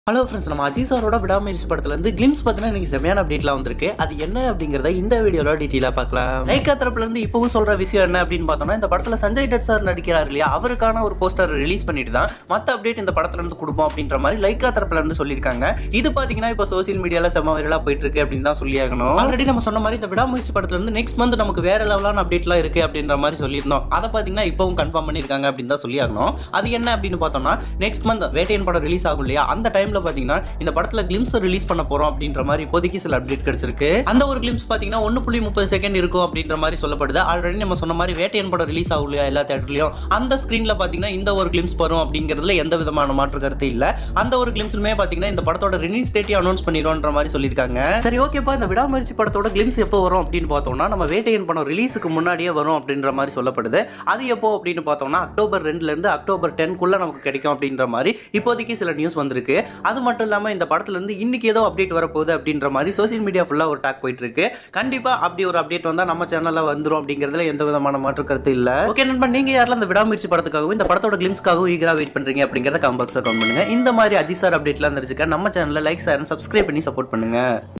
Hello friends, நம்ம அஜித் சாரோட விடாமுயற்சி படத்துலேருந்து கிளிம்ஸ் பார்த்தீங்கன்னா இன்னைக்கு செமையான அப்டேட்லாம் வந்திருக்கு. அது என்ன அப்படிங்கிறத இந்த வீடியோவில் டீட்டெயிலாக பார்க்கலாம். லைக்கா தரப்புலேருந்து இப்போவும் சொல்கிற விஷயம் என்ன அப்படின்னு பார்த்தோம்னா, இந்த படத்தில் சஞ்சய் தட் சார் நடிக்கிறார் இல்லையா, அவருக்கான ஒரு போஸ்டர் ரிலீஸ் பண்ணிட்டு தான் மற்ற அப்டேட் இந்த படத்துலேருந்து கொடுப்போம் அப்படின்ற மாதிரி லைக்கா தரப்புலேருந்து சொல்லியிருக்காங்க. இது பார்த்தீங்கன்னா இப்போ சோசியல் மீடியாவில் செம்ம வைரலாக போயிட்டு இருக்கு அப்படின்னு தான் சொல்லியாகணும். ஆல்ரெடி நம்ம சொன்ன மாதிரி இந்த விடாமுயற்சி படத்துலேருந்து நெக்ஸ்ட் மந்த் நமக்கு வேற லெவலான அப்டேட்லாம் இருக்குது அப்படின்ற மாதிரி சொல்லியிருந்தோம். அதை பார்த்தீங்கன்னா இப்போவும் கன்ஃபார்ம் பண்ணியிருக்காங்க அப்படின்னு தான் சொல்லியாகணும். அது என்ன அப்படின்னு பார்த்தோம்னா, நெக்ஸ்ட் மந்த் வேட்டையன் படம் ரிலீஸ் ஆகும் இல்லையா, அந்த டைமில் பார்த்தீங்கன்னா இந்த படத்துல கிளிம்ஸ் ரிலீஸ் பண்ண போறோம் அப்படின்ற மாதிரி இப்போதைக்கு சில அப்டேட் கிடைச்சிருக்கு. அந்த ஒரு கிளிம்ஸ் பாத்தீங்கன்னா 1.30 செகண்ட் இருக்கும் அப்படின்ற மாதிரி சொல்லப்படுது. ஆல்ரெடி நம்ம சொன்ன மாதிரி வேட்டையன் படம் ரிலீஸ் ஆகும் இல்லையா எல்லா தியேட்டர்லயும், அந்த ஸ்கிரீன்ல பாத்தீங்கன்னா இந்த ஒரு கிளிம்ஸ் வரும் அப்படிங்கிறதுல எந்த விதமான மாற்று கருத்து இல்ல. அந்த ஒரு கிளிம்ஸ்லுமே பாத்தீங்கன்னா இந்த படத்தோட ரிலீஸ் டேட்டை அனௌன்ஸ் பண்ணிடுவோம்ன்ற மாதிரி சொல்லியிருக்காங்க. சரி, ஓகேப்பா, இந்த விடாமுயற்சி படத்தோட கிளிம்ஸ் எப்போ வரும் அப்படின்னு பார்த்தோம்னா, நம்ம வேட்டையன் படம் ரிலீஸுக்கு முன்னாடியே வரும் அப்படின்ற மாதிரி சொல்லப்படுது. அது எப்போ அப்படின்னு பார்த்தோம்னா அக்டோபர் 2ல இருந்து அக்டோபர் 10க்குள்ள நமக்கு கிடைக்கும் அப்படின்ற மாதிரி இப்போதைக்கு சில நியூஸ் வந்திருக்கு. அது மட்டும் இல்லாம இந்த படத்துல இருந்து இன்னைக்கு ஏதோ அப்டேட் வரப்போகுது அப்படின்ற மாதிரி சோசியல் மீடியா ஃபுல்லா ஒரு டாக் போயிட்டு இருக்கு. கண்டிப்பா அப்படி ஒரு அப்டேட் வந்தா நம்ம சேனல்ல வந்துரும் அப்படிங்கிறதுல எந்த விதமான மாற்று கருத்து இல்ல. ஓகே நண்பா, நீங்க யாரெல்லாம் இந்த விடாமுயற்சி படத்துக்காகவும் இந்த படத்தோட கிளிம்ஸ்க்காகவும் ஈகரா வெயிட் பண்றீங்க அப்படிங்கறத கமெண்ட் பாக்ஸ்ல கமெண்ட் பண்ணுங்க. இந்த மாதிரி அஜித் சார் அப்டேட்லாம் தெரிஞ்சுக்க நம்ம சேனல்ல லைக், ஷேர், சப்ஸ்கிரைப் பண்ணி சப்போர்ட் பண்ணுங்க.